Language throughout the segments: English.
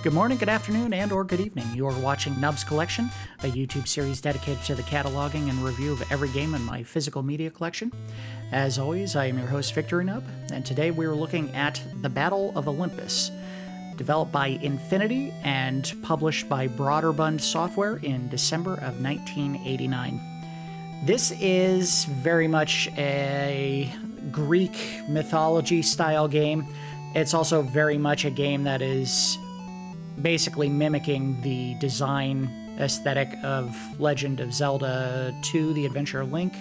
Good morning, good afternoon, and or good evening. You are watching Nubs Collection, a YouTube series dedicated to the cataloging and review of every game in my physical media collection. As always, I am your host, Victory Nub, and today we are looking at the Battle of Olympus, developed by Infinity and published by Broderbund Software in December of 1989. This is very much a Greek mythology-style game. It's also very much a game that is basically mimicking the design aesthetic of Legend of Zelda 2, The Adventure of Link.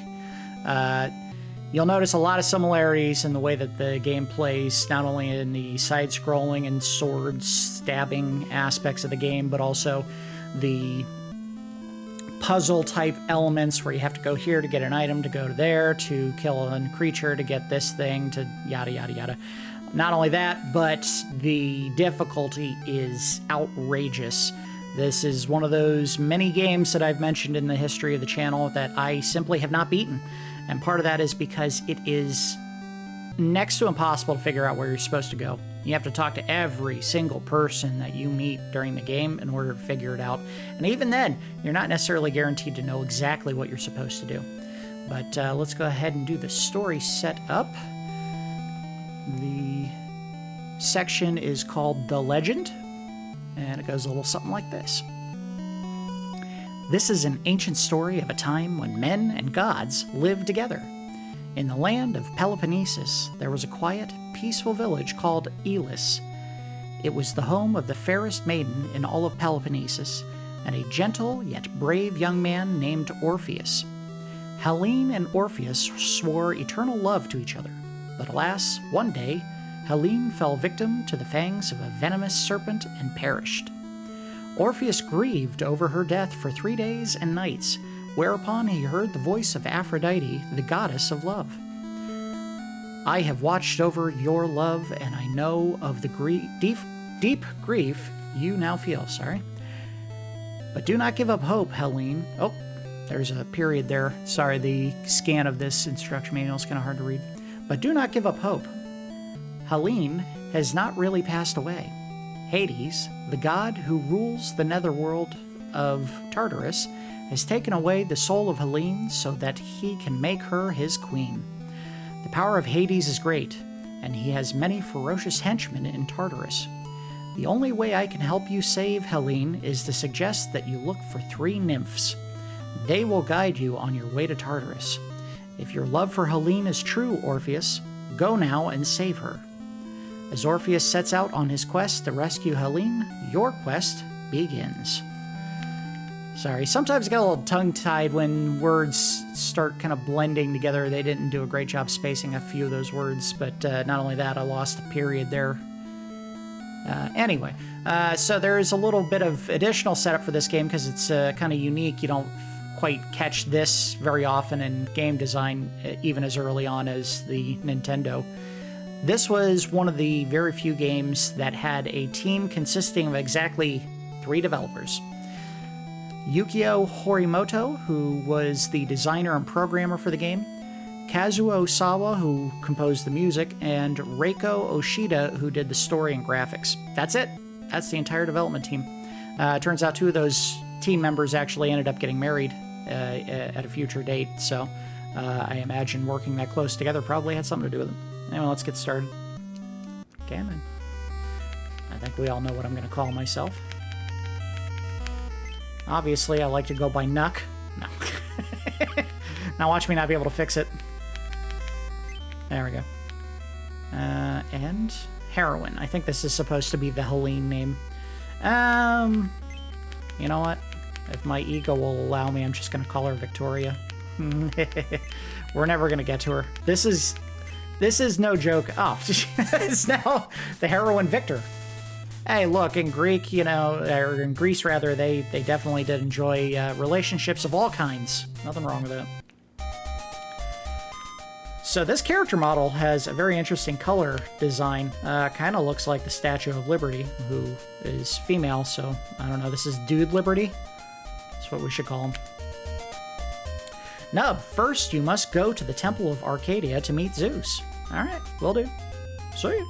You'll notice a lot of similarities in the way that the game plays, not only in the side-scrolling and sword stabbing aspects of the game, but also the puzzle-type elements where you have to go here to get an item, to go to there, to kill a creature, to get this thing, to yada, yada, yada. Not only that, but the difficulty is outrageous. This is one of those many games that I've mentioned in the history of the channel that I simply have not beaten. And part of that is because it is next to impossible to figure out where you're supposed to go. You have to talk to every single person that you meet during the game in order to figure it out. And even then, you're not necessarily guaranteed to know exactly what you're supposed to do. But let's go ahead and do the story setup. The section is called The Legend, and it goes a little something like this. This is an ancient story of a time when men and gods lived together. In the land of Peloponnesus, there was a quiet, peaceful village called Elis. It was the home of the fairest maiden in all of Peloponnesus, and a gentle yet brave young man named Orpheus. Helene and Orpheus swore eternal love to each other. But alas, one day, Helene fell victim to the fangs of a venomous serpent and perished. Orpheus grieved over her death for 3 days and nights, whereupon he heard the voice of Aphrodite, the goddess of love. I have watched over your love, and I know of the deep grief you now feel. But do not give up hope, Helene. Oh, there's a period there. Sorry, the scan of this instruction manual is kind of hard to read. But do not give up hope. Helene has not really passed away. Hades, the god who rules the netherworld of Tartarus, has taken away the soul of Helene so that he can make her his queen. The power of Hades is great, and he has many ferocious henchmen in Tartarus. The only way I can help you save Helene is to suggest that you look for 3 nymphs. They will guide you on your way to Tartarus. If your love for Helene is true, Orpheus, go now and save her. As Orpheus sets out on his quest to rescue Helene, your quest begins. Sorry, sometimes I get a little tongue-tied when words start kind of blending together. They didn't do a great job spacing a few of those words, but not only that, I lost a period there. Anyway, so there's a little bit of additional setup for this game because it's kind of unique. You don't quite catch this very often in game design, even as early on as the Nintendo. This was one of the very few games that had a team consisting of exactly 3 developers. Yukio Horimoto, who was the designer and programmer for the game, Kazuo Sawa, who composed the music, and Reiko Oshida, who did the story and graphics. That's it. That's the entire development team. Turns out 2 of those team members actually ended up getting married at a future date, so I imagine working that close together probably had something to do with them. Anyway, let's get started. Okay, man. I think we all know what I'm going to call myself. Obviously, I like to go by Nuck. No. Now watch me not be able to fix it. There we go. And Heroine. I think this is supposed to be the Helene name. You know what? If my ego will allow me, I'm just going to call her Victoria. We're never going to get to her. This is no joke. Oh, it's now the heroine Victor. Hey, look, in Greek, or in Greece rather, they definitely did enjoy relationships of all kinds. Nothing wrong with that. So this character model has a very interesting color design. Kind of looks like the Statue of Liberty, who is female, so I don't know. This is Dude Liberty. That's what we should call him. Nub, first you must go to the Temple of Arcadia to meet Zeus. Alright, will do. See ya.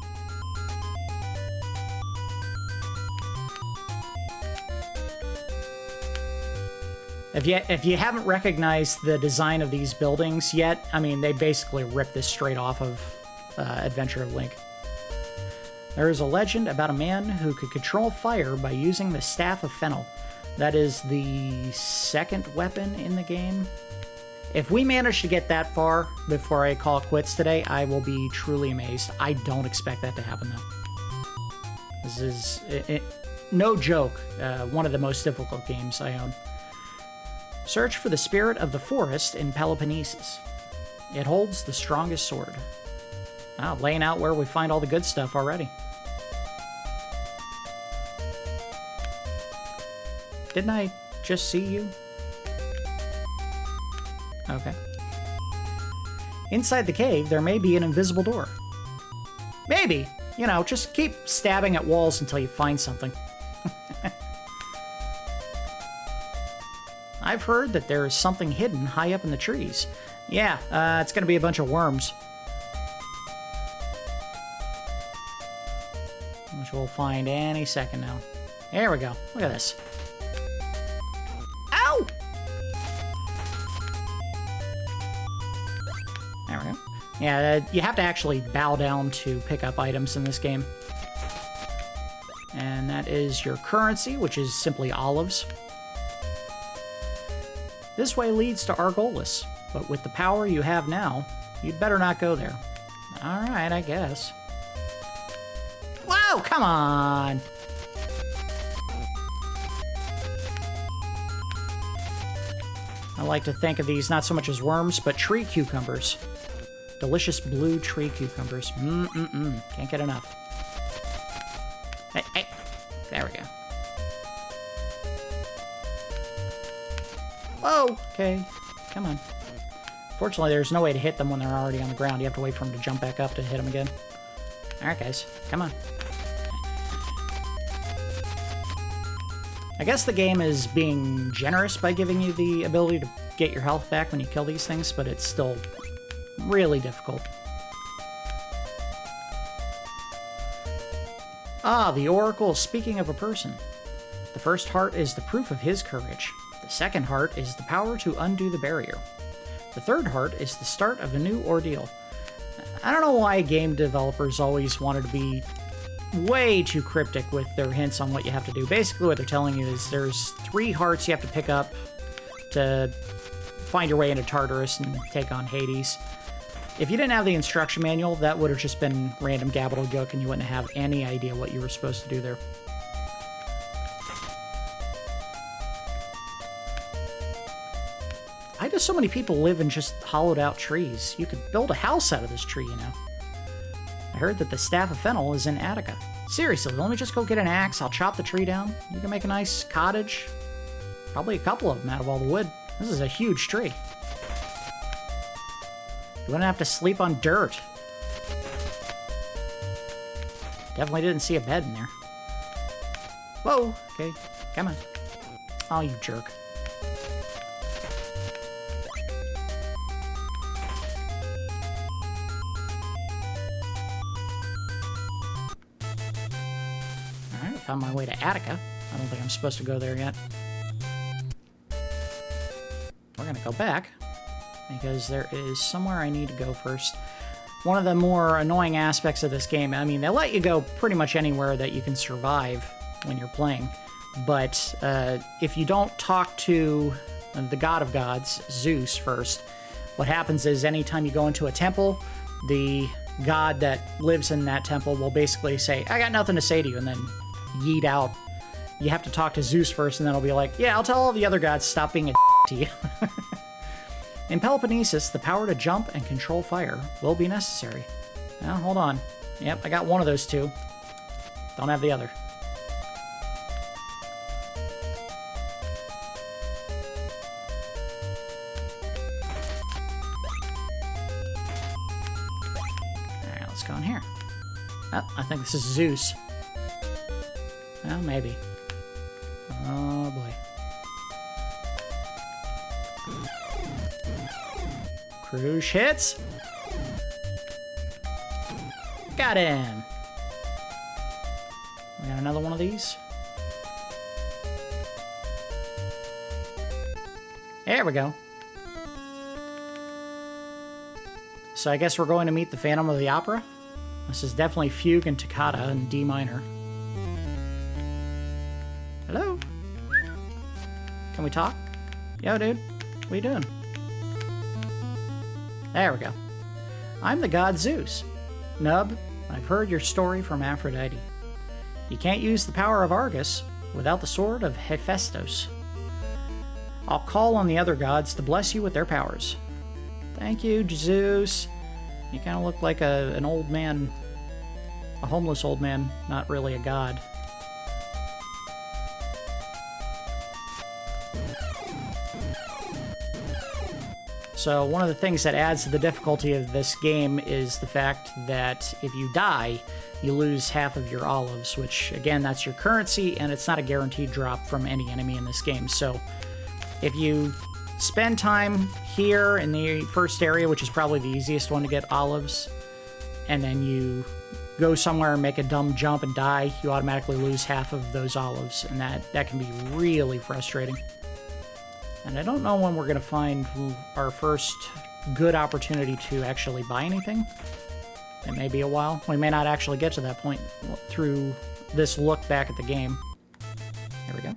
If you haven't recognized the design of these buildings yet, I mean, they basically ripped this straight off of Adventure of Link. There is a legend about a man who could control fire by using the Staff of Fennel. That is the second weapon in the game. If we manage to get that far before I call it quits today, I will be truly amazed. I don't expect that to happen, though. This is, no joke, one of the most difficult games I own. Search for the spirit of the forest in Peloponnesus. It holds the strongest sword. Wow, laying out where we find all the good stuff already. Didn't I just see you? Okay. Inside the cave, there may be an invisible door. Maybe. You know, just keep stabbing at walls until you find something. I've heard that there is something hidden high up in the trees. Yeah, it's gonna be a bunch of worms. Which we'll find any second now. There we go. Look at this. Ow! There we go. Yeah, you have to actually bow down to pick up items in this game. And that is your currency, which is simply olives. This way leads to Argolis, but with the power you have now, you'd better not go there. Alright, I guess. Whoa, come on! I like to think of these not so much as worms, but tree cucumbers. Delicious blue tree cucumbers. Can't get enough. Hey. There we go. Whoa! Okay. Come on. Fortunately, there's no way to hit them when they're already on the ground. You have to wait for them to jump back up to hit them again. Alright, guys. Come on. I guess the game is being generous by giving you the ability to get your health back when you kill these things, but it's still really difficult. Ah, the Oracle speaking of a person. The first heart is the proof of his courage. The second heart is the power to undo the barrier. The third heart is the start of a new ordeal. I don't know why game developers always wanted to be way too cryptic with their hints on what you have to do. Basically what they're telling you is there's 3 hearts you have to pick up to find your way into Tartarus and take on Hades. If you didn't have the instruction manual, that would have just been random gobbledygook and you wouldn't have any idea what you were supposed to do there. Why do so many people live in just hollowed out trees? You could build a house out of this tree, you know. I heard that the Staff of Fennel is in Attica. Seriously, let me just go get an axe, I'll chop the tree down. You can make a nice cottage. Probably a couple of them out of all the wood. This is a huge tree. You wouldn't have to sleep on dirt. Definitely didn't see a bed in there. Whoa, okay, come on. Oh, you jerk. Alright, found my way to Attica. I don't think I'm supposed to go there yet. We're gonna go back, because there is somewhere I need to go first. One of the more annoying aspects of this game, I mean, they let you go pretty much anywhere that you can survive when you're playing, but if you don't talk to the god of gods, Zeus, first, what happens is anytime you go into a temple, the god that lives in that temple will basically say, I got nothing to say to you, and then yeet out. You have to talk to Zeus first, and then he'll be like, yeah, I'll tell all the other gods stop being a to you. In Peloponnesus, the power to jump and control fire will be necessary. Now, hold on. Yep, I got one of those two. Don't have the other. Alright, let's go in here. Oh, I think this is Zeus. Well, maybe. Oh, boy. Cruise hits. Got him. We got another one of these. There we go. So I guess we're going to meet the Phantom of the Opera. This is definitely Fugue and Toccata in D minor. Hello? Can we talk? Yo, dude. What are you doing? There we go. I'm the god Zeus. Nub, I've heard your story from Aphrodite. You can't use the power of Argus without the sword of Hephaestus. I'll call on the other gods to bless you with their powers. Thank you, Zeus. You kind of look like an old man. A homeless old man, not really a god. So one of the things that adds to the difficulty of this game is the fact that if you die, you lose half of your olives, which, again, that's your currency, and it's not a guaranteed drop from any enemy in this game. So if you spend time here in the first area, which is probably the easiest one to get olives, and then you go somewhere and make a dumb jump and die, you automatically lose half of those olives, and that can be really frustrating. And I don't know when we're going to find our first good opportunity to actually buy anything. It may be a while. We may not actually get to that point through this look back at the game. Here we go.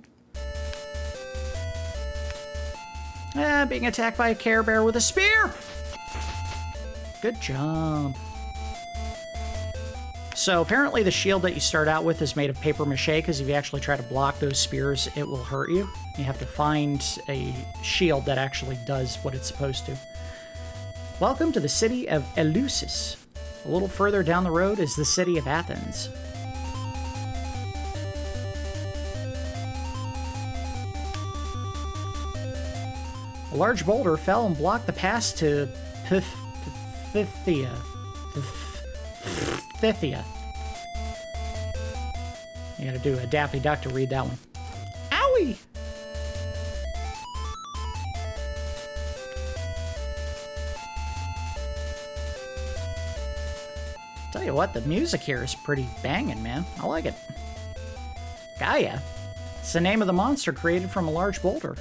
Being attacked by a Care Bear with a spear! Good jump. So apparently the shield that you start out with is made of paper mache, because if you actually try to block those spears, it will hurt you. You have to find a shield that actually does what it's supposed to. Welcome to the city of Eleusis. A little further down the road is the city of Athens. A large boulder fell and blocked the pass to Pythia. You gotta do a Daffy Duck to read that one. Owie! Tell you what, the music here is pretty banging, man. I like it. Gaia. It's the name of the monster created from a large boulder.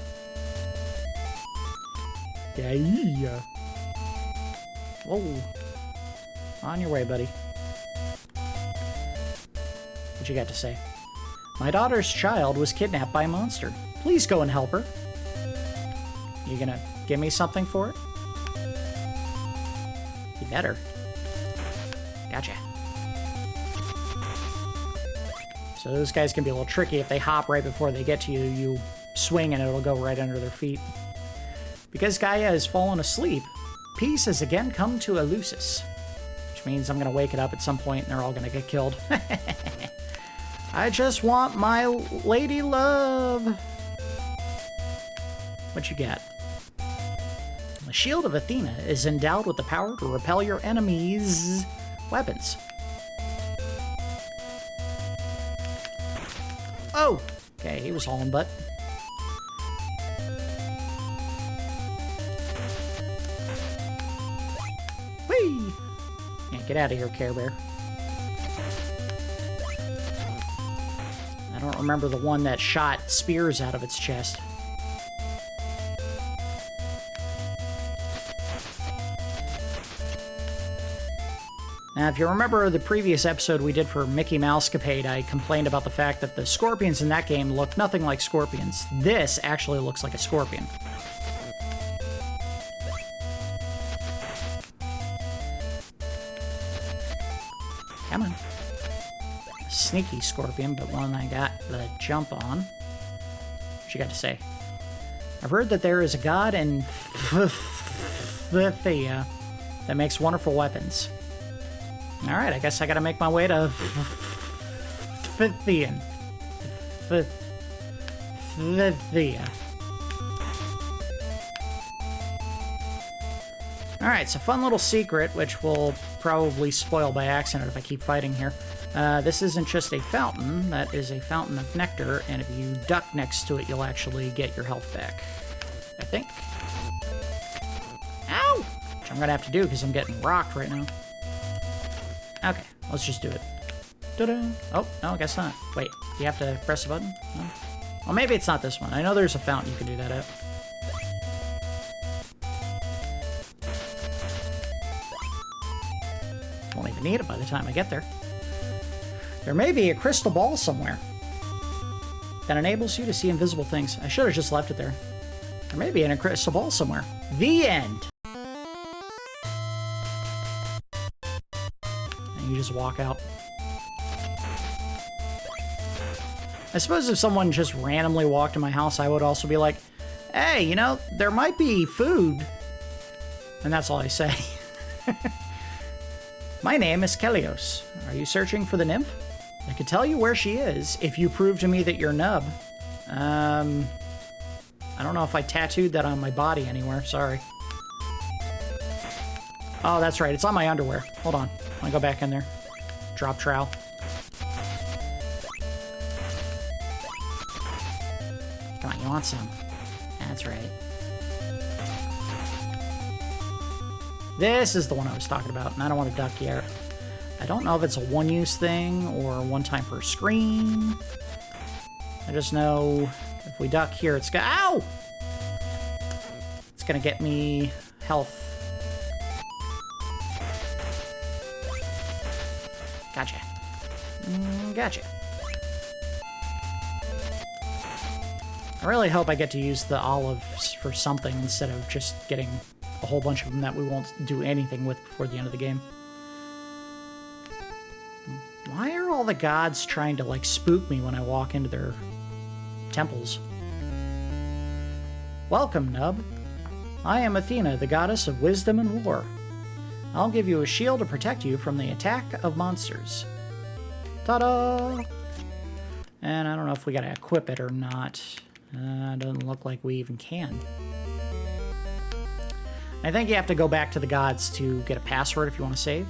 Gaia. Whoa. On your way, buddy. What you got to say? My daughter's child was kidnapped by a monster. Please go and help her. You gonna give me something for it? You better. Gotcha. So those guys can be a little tricky. If they hop right before they get to you, you swing and it'll go right under their feet. Because Gaia has fallen asleep, peace has again come to Eleusis. Which means I'm going to wake it up at some point and they're all going to get killed. I just want my lady love. What you got? The shield of Athena is endowed with the power to repel your enemies' weapons. Oh! Okay, he was hauling butt. Whee! Yeah, get out of here, Care Bear. I don't remember the one that shot spears out of its chest. Now, if you remember the previous episode we did for Mickey Mousecapade, I complained about the fact that the scorpions in that game look nothing like scorpions. This actually looks like a scorpion. Come on. A sneaky scorpion, but one I got the jump on. What you got to say? I've heard that there is a god in Phthia that makes wonderful weapons. Alright, I guess I gotta make my way to Phthia. Alright, so fun little secret, which will probably spoil by accident if I keep fighting here. This isn't just a fountain, that is a fountain of nectar, and if you duck next to it, you'll actually get your health back. I think. Ow! Which I'm gonna have to do because I'm getting rocked right now. Okay, let's just do it. Ta-da! Oh, no, I guess not. Wait, you have to press a button? No? Well, maybe it's not this one. I know there's a fountain you can do that at. need it by the time I get there. There may be a crystal ball somewhere that enables you to see invisible things. I should have just left it there. There may be a crystal ball somewhere. The end. And you just walk out. I suppose if someone just randomly walked in my house, I would also be like, hey, you know, there might be food. And that's all I say. My name is Kelios. Are you searching for the nymph? I could tell you where she is if you prove to me that you're Nub. I don't know if I tattooed that on my body anywhere. Sorry. Oh, that's right. It's on my underwear. Hold on. I'm gonna go back in there. Drop trowel. Come on, you want some? That's right. This is the one I was talking about, and I don't want to duck yet. I don't know if it's a one-use thing or one time per screen. I just know if we duck here, it's ow! It's gonna get me health. Gotcha. Gotcha. I really hope I get to use the olives for something instead of just getting a whole bunch of them that we won't do anything with before the end of the game. Why are all the gods trying to, like, spook me when I walk into their temples? Welcome, Nub. I am Athena, the goddess of wisdom and war. I'll give you a shield to protect you from the attack of monsters. Ta-da! And I don't know if we gotta equip it or not. Doesn't look like we even can. I think you have to go back to the gods to get a password if you want to save.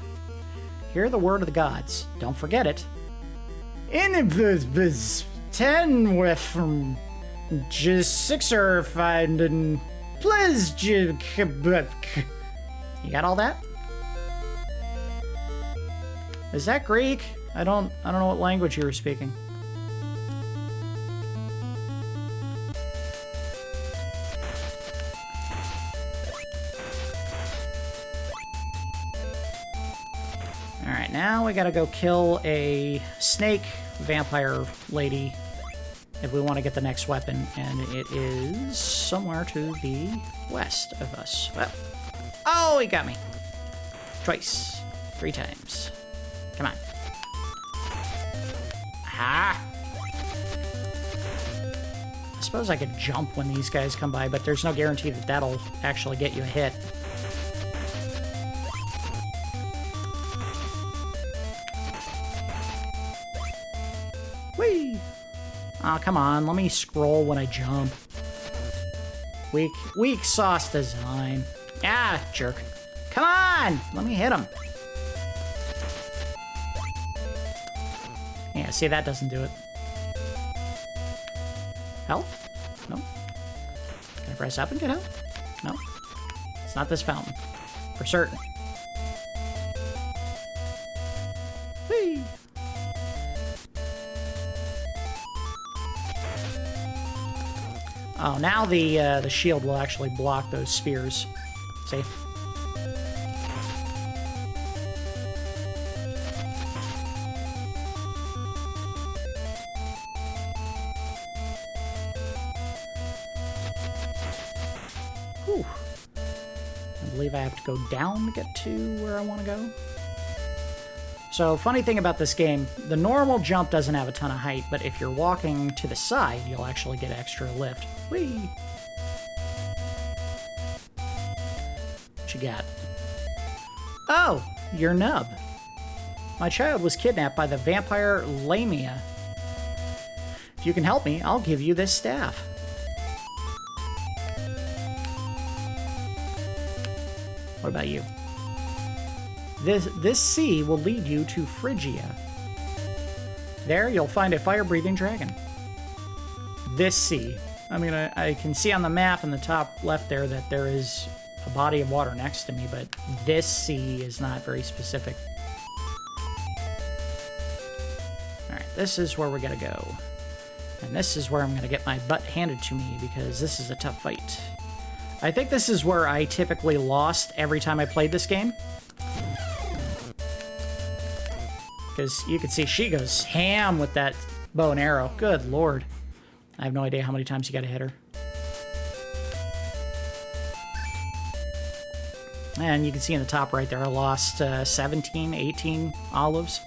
Hear the word of the gods. Don't forget it. In the 10 with from just 6 or 5 and please you got all that? Is that Greek? I don't know what language you were speaking. Alright, now we gotta go kill a snake vampire lady if we want to get the next weapon, and it is somewhere to the west of us. Well, oh, he got me. Twice. 3 times. Come on. Ah! I suppose I could jump when these guys come by, but there's no guarantee that that'll actually get you a hit. Whee! Aw, come on, let me scroll when I jump. Weak sauce design. Ah, jerk. Come on! Let me hit him. Yeah, see, that doesn't do it. Health? No. Can I press up and get health? No. It's not this fountain. For certain. Whee! Oh, now the shield will actually block those spears. See? Whew. I believe I have to go down to get to where I want to go. So, funny thing about this game, the normal jump doesn't have a ton of height, but if you're walking to the side, you'll actually get extra lift. Whee! What you got? Oh, you're Nub. My child was kidnapped by the vampire Lamia. If you can help me, I'll give you this staff. What about you? This sea will lead you to Phrygia. There, you'll find a fire-breathing dragon. This sea. I mean, I can see on the map in the top left there that there is a body of water next to me, but this sea is not very specific. Alright, this is where we're gonna go. And this is where I'm gonna get my butt handed to me, because this is a tough fight. I think this is where I typically lost every time I played this game. because you can see she goes ham with that bow and arrow. Good lord. I have no idea how many times you gotta hit her. And you can see in the top right there, I lost 17, 18 olives.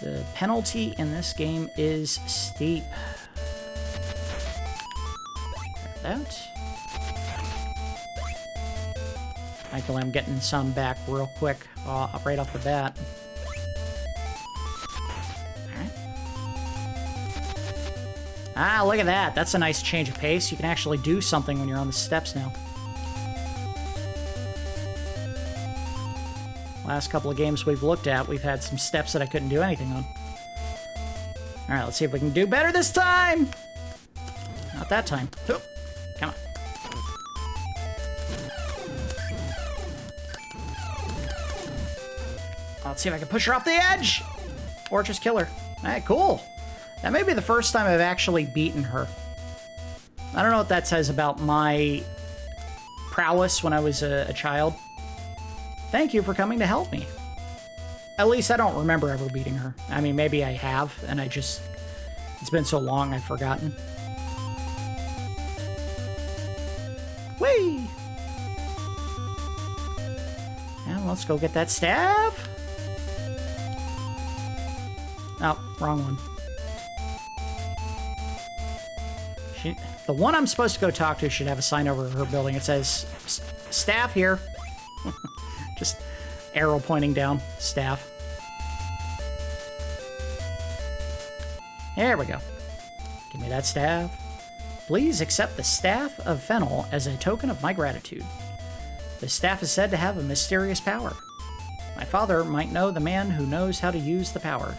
The penalty in this game is steep. That. Thankfully, I'm getting some back real quick, right off the bat. Alright. Ah, look at that. That's a nice change of pace. You can actually do something when you're on the steps now. Last couple of games we've looked at, we've had some steps that I couldn't do anything on. Alright, let's see if we can do better this time! Not that time. Oh, come on. Let's see if I can push her off the edge! Or just kill her. Alright, cool. That may be the first time I've actually beaten her. I don't know what that says about my prowess when I was a child. Thank you for coming to help me. At least I don't remember ever beating her. I mean, maybe I have, and it's been so long I've forgotten. Whee! And let's go get that staff. Oh, wrong one. The one I'm supposed to go talk to should have a sign over her building. It says, staff here. Just arrow pointing down, staff. There we go. Give me that staff. Please accept the staff of Fennel as a token of my gratitude. The staff is said to have a mysterious power. My father might know the man who knows how to use the power.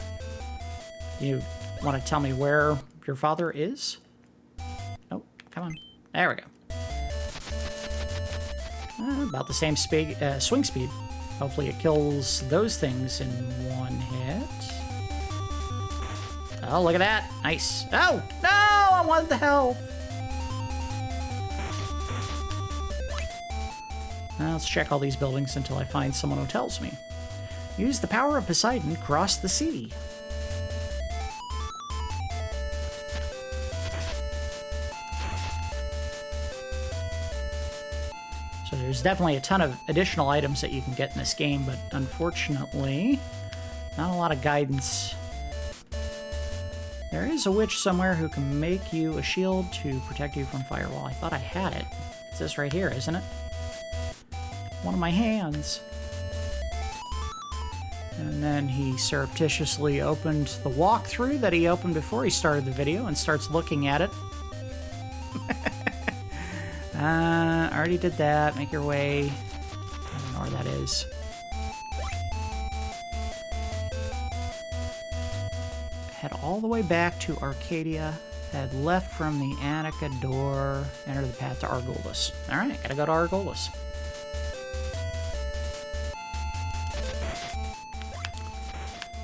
You want to tell me where your father is? Oh, come on. There we go. About the same swing speed. Hopefully it kills those things in one hit. Oh, look at that. Nice. Oh, no! I wanted the health. Now let's check all these buildings until I find someone who tells me. Use the power of Poseidon, cross the sea. So there's definitely a ton of additional items that you can get in this game, but unfortunately, not a lot of guidance. There is a witch somewhere who can make you a shield to protect you from firewall. I thought I had it. It's this right here, isn't it? One of my hands. And then he surreptitiously opened the walkthrough that he opened before he started the video and starts looking at it. Already did that. Make your way. I don't know where that is. Head all the way back to Arcadia. Head left from the Attica door. Enter the path to Argolis. Alright, gotta go to Argolis.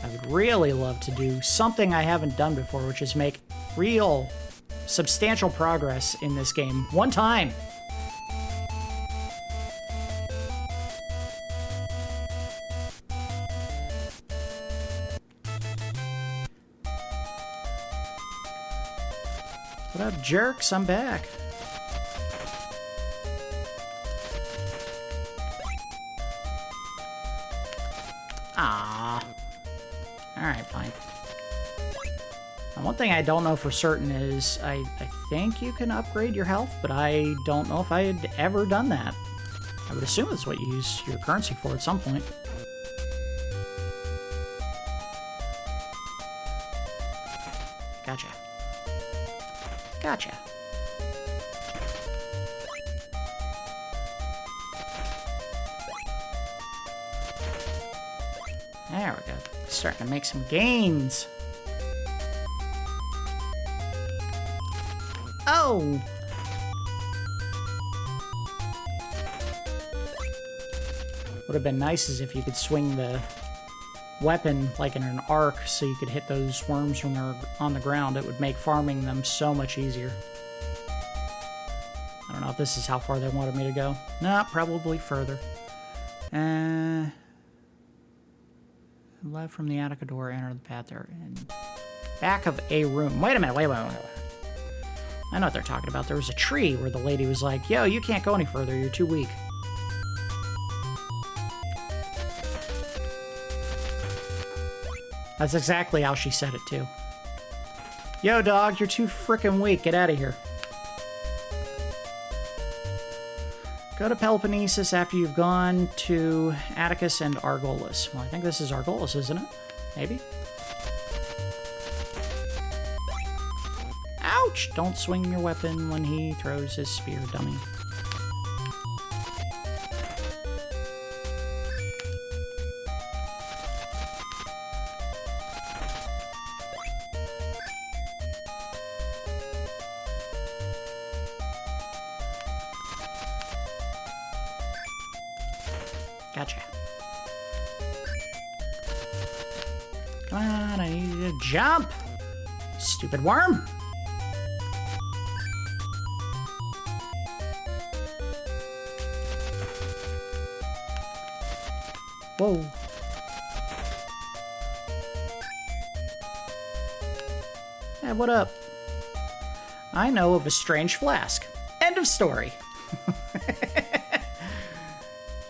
I would really love to do something I haven't done before, which is make real, substantial progress in this game. One time! What up, jerks? I'm back. Ah. Alright, fine. Now, one thing I don't know for certain is I think you can upgrade your health, but I don't know if I had ever done that. I would assume that's what you use your currency for at some point. Gotcha. Gotcha. There we go. Starting to make some gains. Oh! Would have been nice as if you could swing the weapon like in an arc so you could hit those worms when they're on the ground. It would make farming them so much easier. I don't know if this is how far they wanted me to go. Nah, probably further. Left from the attic door, enter the path there. And back of a room. Wait a minute, wait. I know what they're talking about. There was a tree where the lady was like, yo, you can't go any further, you're too weak. That's exactly how she said it, too. Yo, dog, you're too frickin' weak. Get out of here. Go to Peloponnesus after you've gone to Atticus and Argolis. Well, I think this is Argolis, isn't it? Maybe? Ouch! Don't swing your weapon when he throws his spear, dummy. Gotcha. Come on, I need you to jump! Stupid worm! Whoa. Hey, what up? I know of a strange flask. End of story.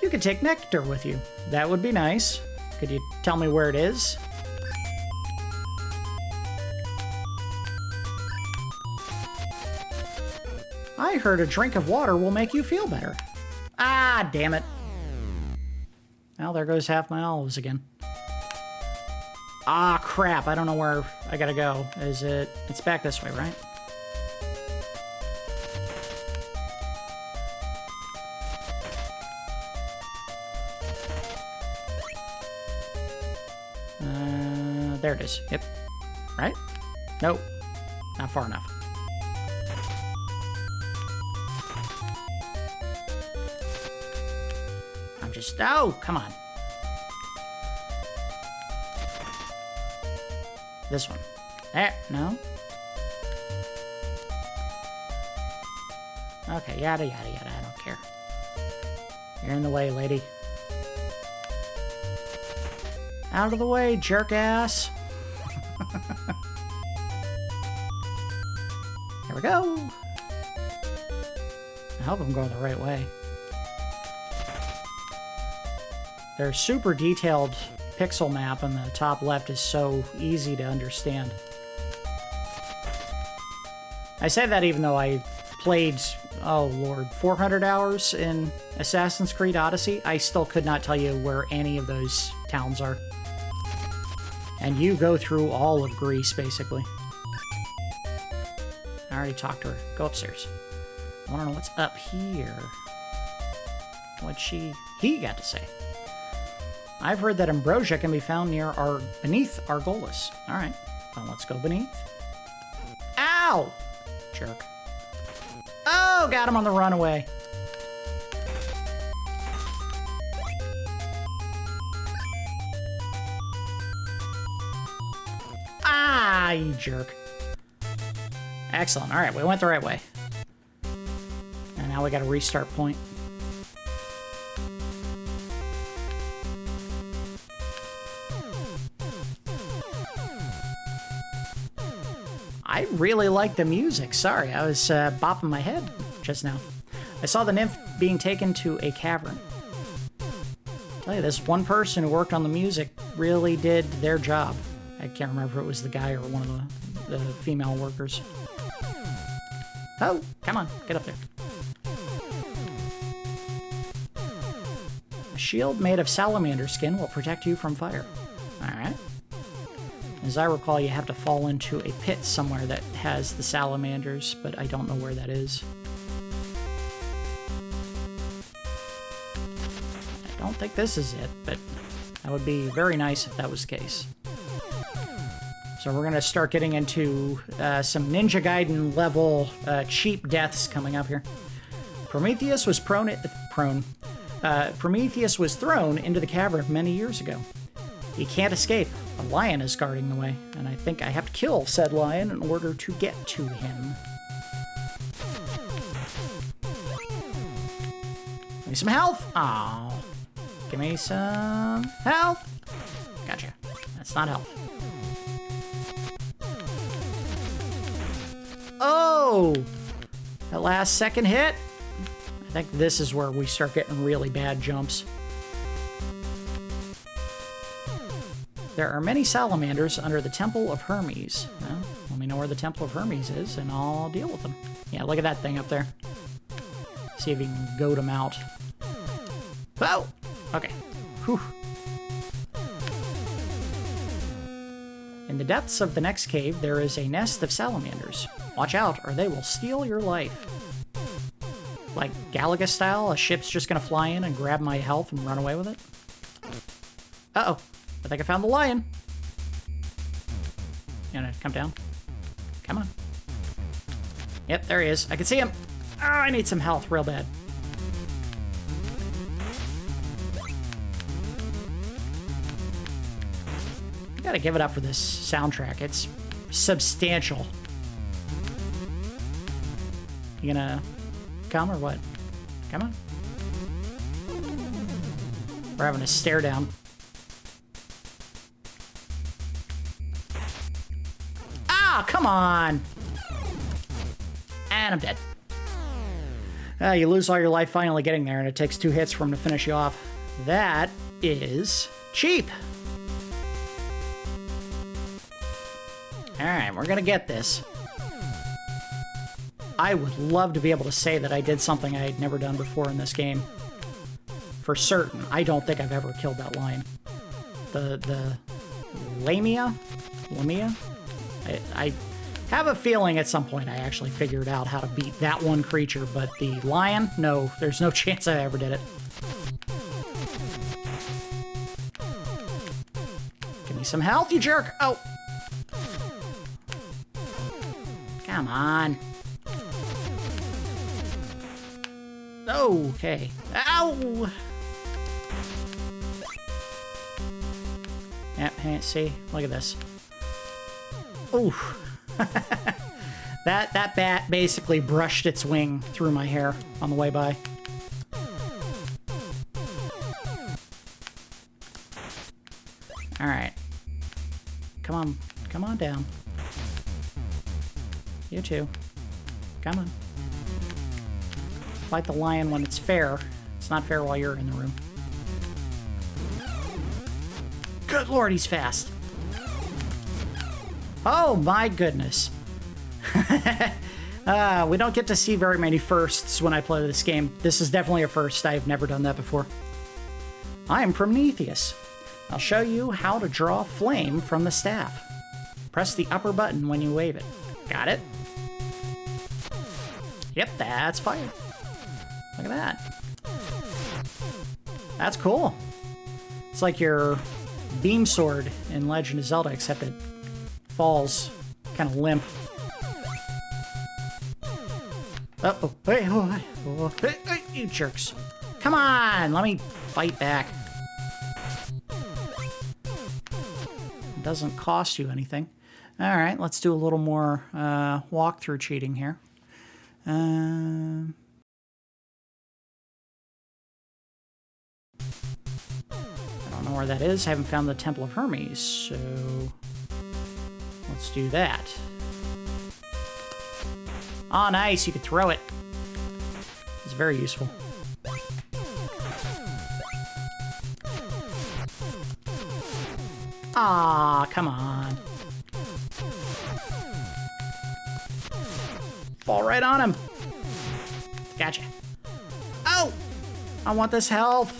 You could take Nectar with you. That would be nice. Could you tell me where it is? I heard a drink of water will make you feel better. Ah, damn it. Well, there goes half my olives again. Ah, crap. I don't know where I gotta go. Is it... It's back this way, right? There it is. Yep. Right? Nope. Not far enough. I'm just... Oh, come on. This one. There. No? Okay, yada, yada, yada. I don't care. You're in the way, lady. Out of the way, jerk ass. Here we go. I hope I'm going the right way. Their super detailed pixel map on the top left is so easy to understand. I say that even though I played, oh lord, 400 hours in Assassin's Creed Odyssey, I still could not tell you where any of those towns are. And you go through all of Greece, basically. I already talked to her. Go upstairs. I want to know what's up here. What's he got to say? I've heard that ambrosia can be found beneath Argolis. Alright, well, let's go beneath. Ow! Jerk. Oh, got him on the runaway. Ah, you jerk. Excellent. Alright, we went the right way. And now we got a restart point. I really like the music. Sorry, I was bopping my head just now. I saw the nymph being taken to a cavern. I tell you, this one person who worked on the music really did their job. I can't remember if it was the guy or one of the female workers. Oh, come on, get up there. A shield made of salamander skin will protect you from fire. Alright. As I recall, you have to fall into a pit somewhere that has the salamanders, but I don't know where that is. I don't think this is it, but that would be very nice if that was the case. So we're going to start getting into some Ninja Gaiden level cheap deaths coming up here. Prometheus was Prometheus was thrown into the cavern many years ago. He can't escape. A lion is guarding the way, and I think I have to kill said lion in order to get to him. Give me some health! Aww. Give me some health! Gotcha. That's not health. Oh! That last second hit? I think this is where we start getting really bad jumps. There are many salamanders under the Temple of Hermes. Well, let me know where the Temple of Hermes is, and I'll deal with them. Yeah, look at that thing up there. See if you can goad them out. Oh! Okay. Whew. In the depths of the next cave, there is a nest of salamanders. Watch out, or they will steal your life. Like Galaga style, a ship's just gonna fly in and grab my health and run away with it? Uh-oh. I think I found the lion. You gonna come down? Come on. Yep, there he is. I can see him. Oh, I need some health real bad. I gotta give it up for this soundtrack. It's substantial. You gonna come or what? Come on. We're having a stare down. Ah, come on! And I'm dead. You lose all your life finally getting there, and it takes 2 hits for him to finish you off. That is cheap. Alright, we're gonna get this. I would love to be able to say that I did something I had never done before in this game. For certain, I don't think I've ever killed that lion. The Lamia? I have a feeling at some point I actually figured out how to beat that one creature, but the lion? No, there's no chance I ever did it. Give me some health, you jerk! Oh! Come on. Okay. Ow! Yep, see? Look at this. Ooh. That bat basically brushed its wing through my hair on the way by. Alright. Come on down. You too. Come on. Fight the lion when it's fair. It's not fair while you're in the room. Good lord, he's fast. Oh my goodness. We don't get to see very many firsts when I play this game. This is definitely a first. I've never done that before. I am Prometheus. I'll show you how to draw flame from the staff. Press the upper button when you wave it. Got it? Yep, that's fire. Look at that. That's cool. It's like your beam sword in Legend of Zelda, except it falls kind of limp. Uh-oh. Hey, you jerks. Come on, let me fight back. It doesn't cost you anything. All right, let's do a little more walkthrough cheating here. I don't know where that is. I haven't found the Temple of Hermes, so let's do that. Oh, nice. You could throw it. It's very useful. Ah, come on. Fall right on him. Gotcha. Oh! I want this health.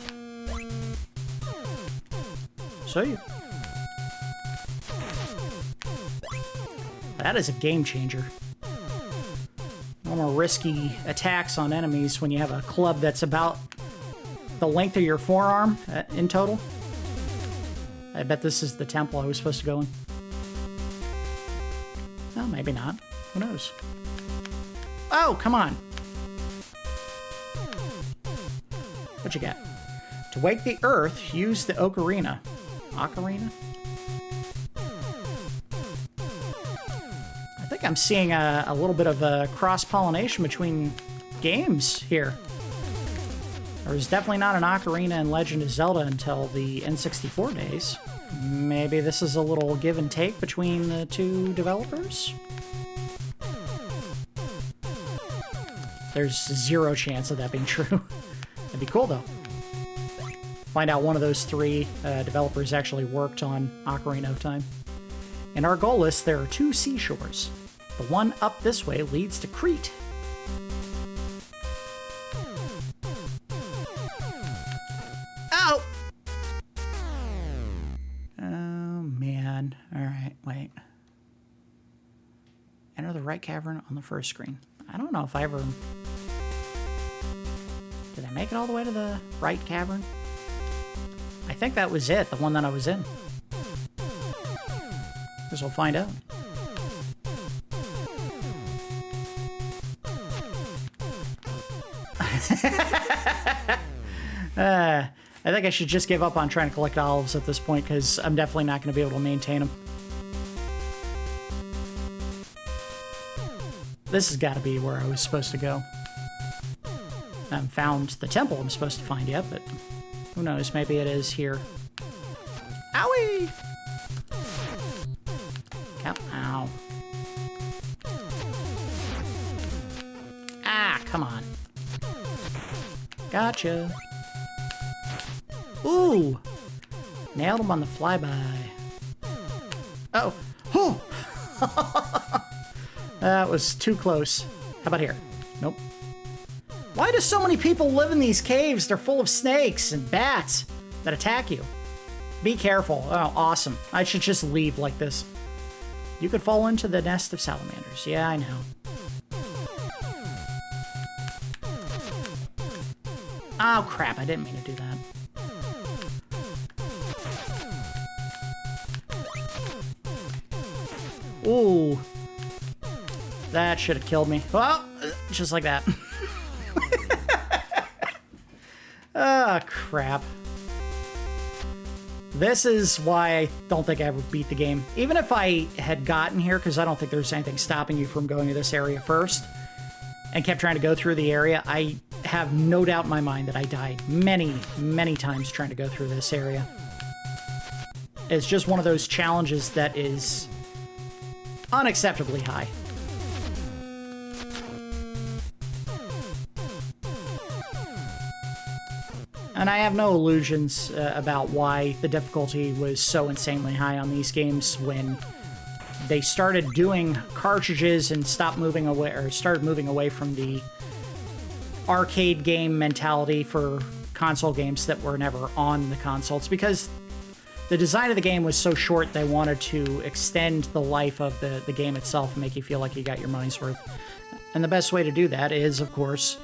See? That is a game changer. No more risky attacks on enemies when you have a club that's about the length of your forearm in total. I bet this is the temple I was supposed to go in. Well, maybe not. Who knows? Oh, come on. What you got? To wake the earth, use the ocarina. Ocarina? I think I'm seeing a little bit of a cross-pollination between games here. There was definitely not an ocarina in Legend of Zelda until the N64 days. Maybe this is a little give and take between the two developers? There's 0 chance of that being true. That'd be cool, though. Find out one of those 3 developers actually worked on Ocarina of Time. In our goal list, there are 2 seashores. The one up this way leads to Crete. Ow! Oh, man. Alright, wait. Enter the right cavern on the first screen. I don't know if I ever... Did I make it all the way to the right cavern? I think that was it, the one that I was in. Guess we'll find out. I think I should just give up on trying to collect olives at this point, because I'm definitely not going to be able to maintain them. This has got to be where I was supposed to go. I haven't found the temple I'm supposed to find yet, but who knows, maybe it is here. Owie! Ow. Ah, come on. Gotcha. Ooh! Nailed him on the flyby. Uh-oh. Oh! That was too close. How about here? Nope. Why do so many people live in these caves? They're full of snakes and bats that attack you. Be careful. Oh, awesome. I should just leave like this. You could fall into the nest of salamanders. Yeah, I know. Oh, crap. I didn't mean to do that. Ooh. That should have killed me. Well, just like that. Ah, crap. This is why I don't think I ever beat the game. Even if I had gotten here, because I don't think there's anything stopping you from going to this area first, and kept trying to go through the area, I have no doubt in my mind that I died many, many times trying to go through this area. It's just one of those challenges that is unacceptably high. And I have no illusions about why the difficulty was so insanely high on these games when they started doing cartridges and stopped moving away, or started moving away from the arcade game mentality for console games that were never on the console. It's because the design of the game was so short, they wanted to extend the life of the game itself and make you feel like you got your money's worth. And the best way to do that is, of course,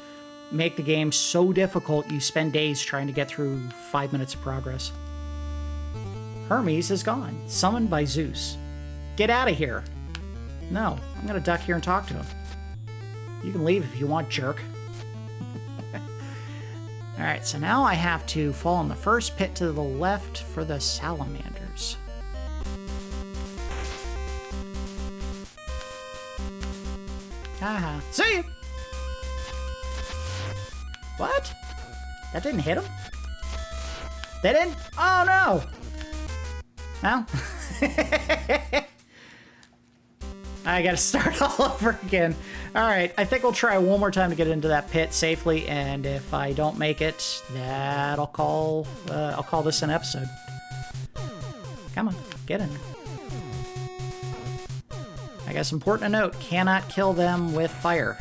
make the game so difficult you spend days trying to get through 5 minutes of progress. Hermes is gone, summoned by Zeus. Get out of here. No, I'm gonna duck here and talk to him. You can leave if you want, jerk. Alright, so now I have to fall in the first pit to the left for the salamanders. Haha. See ya! What? That didn't hit him? They didn't? Oh no! Well, I gotta start all over again. Alright, I think we'll try one more time to get into that pit safely, and if I don't make it, I'll call this an episode. Come on, get in. I guess important to note, cannot kill them with fire.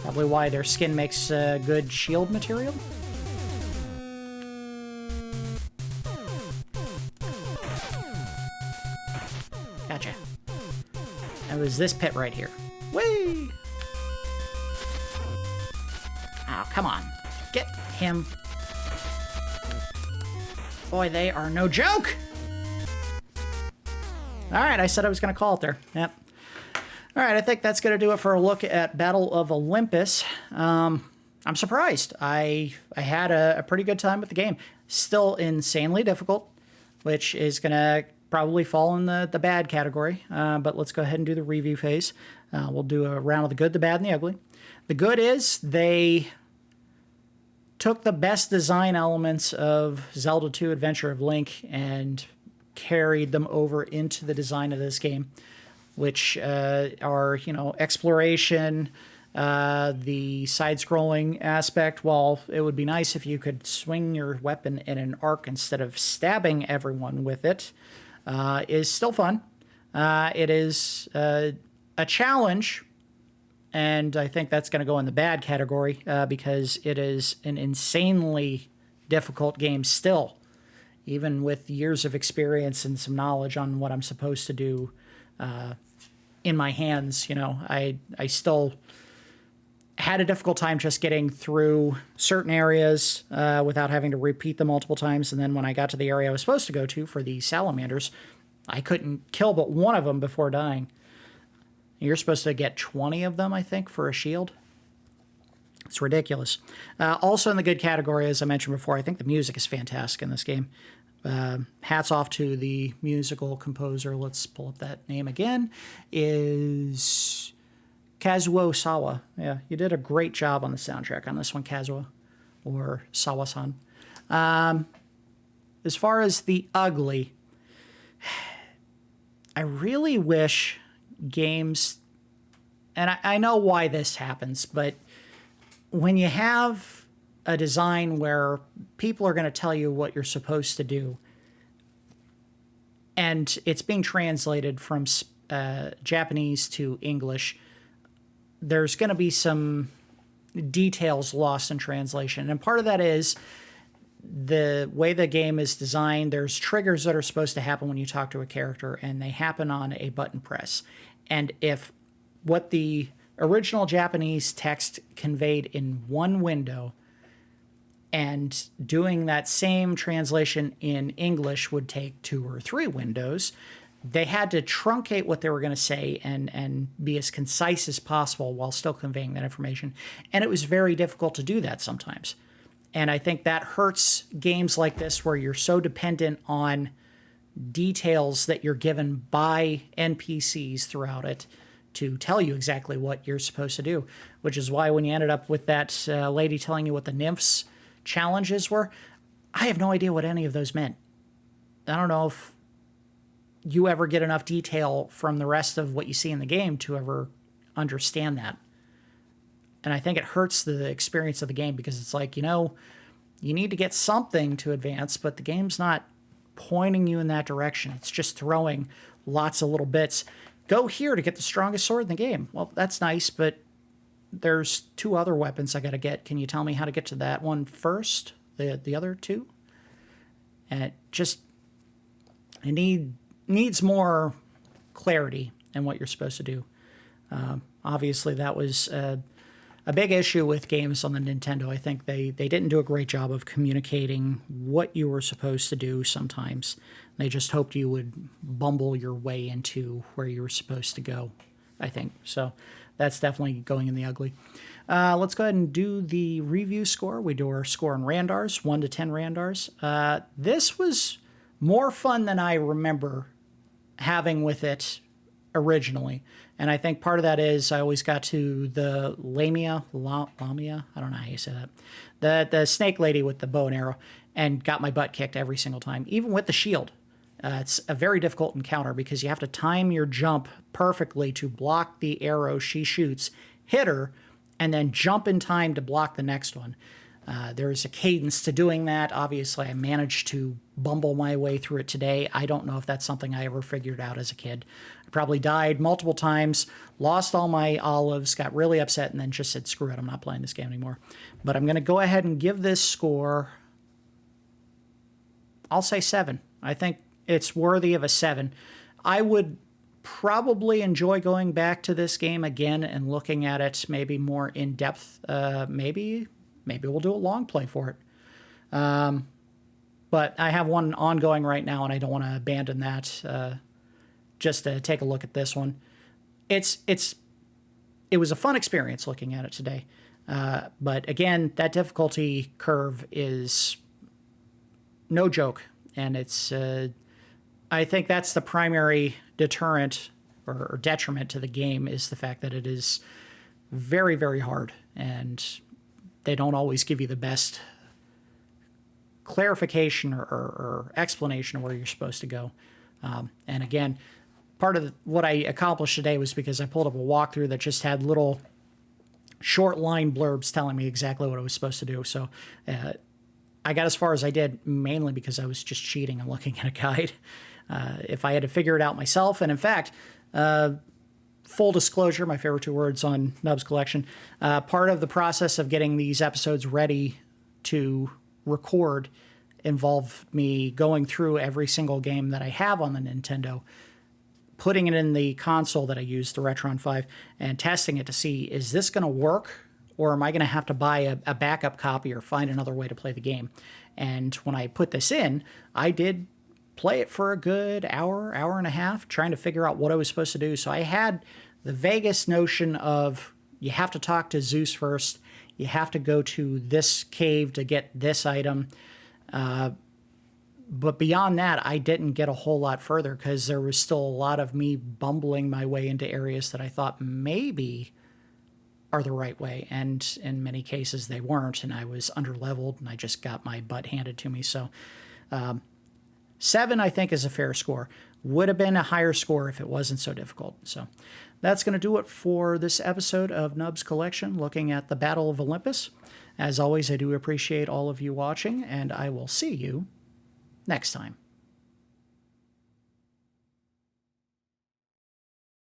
Probably why their skin makes good shield material. Gotcha. It was this pit right here. Whee! Oh, come on. Get him. Boy, they are no joke! Alright, I said I was going to call it there. Yep. Alright, I think that's going to do it for a look at Battle of Olympus. I'm surprised. I had a pretty good time with the game. Still insanely difficult, which is going to probably fall in the bad category. But let's go ahead and do the review phase. We'll do a round of the good, the bad, and the ugly. The good is they took the best design elements of Zelda 2 Adventure of Link and carried them over into the design of this game, which are, exploration, the side-scrolling aspect. While it would be nice if you could swing your weapon in an arc instead of stabbing everyone with it, is still fun. It is a challenge, and I think that's going to go in the bad category because it is an insanely difficult game still, even with years of experience and some knowledge on what I'm supposed to do in my hands. I still had a difficult time just getting through certain areas without having to repeat them multiple times. And then when I got to the area I was supposed to go to for the salamanders, I couldn't kill but one of them before dying. You're supposed to get 20 of them, I think, for a shield. It's ridiculous. Also in the good category, as I mentioned before, I think the music is fantastic in this game. Hats off to the musical composer. Let's pull up that name again. Is Kazuo Sawa. Yeah, you did a great job on the soundtrack on this one, Kazuo, or Sawa-san. As far as the ugly, I really wish games, and I know why this happens, but when you have a design where people are going to tell you what you're supposed to do, and it's being translated from Japanese to English, there's going to be some details lost in translation. And part of that is the way the game is designed. There's triggers that are supposed to happen when you talk to a character, and they happen on a button press. And if what the original Japanese text conveyed in one window and doing that same translation in English would take 2 or 3 windows, they had to truncate what they were going to say and be as concise as possible while still conveying that information. And it was very difficult to do that sometimes. And I think that hurts games like this where you're so dependent on details that you're given by NPCs throughout it to tell you exactly what you're supposed to do, which is why when you ended up with that lady telling you what the nymphs challenges were, I have no idea what any of those meant. I don't know if you ever get enough detail from the rest of what you see in the game to ever understand that. And I think it hurts the experience of the game because it's like, you need to get something to advance, but the game's not pointing you in that direction. It's just throwing lots of little bits. Go here to get the strongest sword in the game. Well, that's nice, but there's 2 other weapons I got to get. Can you tell me how to get to that one first? The other 2? And it needs more clarity in what you're supposed to do. Obviously, that was a big issue with games on the Nintendo. I think they didn't do a great job of communicating what you were supposed to do sometimes. They just hoped you would bumble your way into where you were supposed to go, I think. So that's definitely going in the ugly. Let's go ahead and do the review score. We do our score in Randars, 1 to 10 Randars. This was more fun than I remember having with it originally. And I think part of that is I always got to the Lamia, I don't know how you say that, the snake lady with the bow and arrow, and got my butt kicked every single time, even with the shield. It's a very difficult encounter because you have to time your jump perfectly to block the arrow she shoots, hit her, and then jump in time to block the next one. There's a cadence to doing that. Obviously, I managed to bumble my way through it today. I don't know if that's something I ever figured out as a kid. I probably died multiple times, lost all my olives, got really upset, and then just said, screw it, I'm not playing this game anymore. But I'm going to go ahead and give this score, I'll say 7. I think it's worthy of a 7. I would probably enjoy going back to this game again and looking at it maybe more in depth. Maybe we'll do a long play for it. But I have one ongoing right now, and I don't want to abandon that just to take a look at this one. It was a fun experience looking at it today. But again, that difficulty curve is no joke. And it's I think that's the primary deterrent or detriment to the game is the fact that it is very, very hard. And they don't always give you the best clarification or explanation of where you're supposed to go. And again, part of what I accomplished today was because I pulled up a walkthrough that just had little short line blurbs telling me exactly what I was supposed to do. So I got as far as I did mainly because I was just cheating and looking at a guide. If I had to figure it out myself, and in fact, full disclosure, my favorite 2 words on Nubs Collection, part of the process of getting these episodes ready to record involved me going through every single game that I have on the Nintendo, putting it in the console that I use, the Retron 5, and testing it to see, is this going to work, or am I going to have to buy a backup copy or find another way to play the game? And when I put this in, I did play it for a good hour and a half, trying to figure out what I was supposed to do. So I had the vaguest notion of, you have to talk to Zeus first, you have to go to this cave to get this item. But beyond that, I didn't get a whole lot further because there was still a lot of me bumbling my way into areas that I thought maybe are the right way. And in many cases, they weren't. And I was underleveled and I just got my butt handed to me. So 7, I think, is a fair score. Would have been a higher score if it wasn't so difficult. So that's going to do it for this episode of Nubs Collection, looking at the Battle of Olympus. As always, I do appreciate all of you watching, and I will see you next time.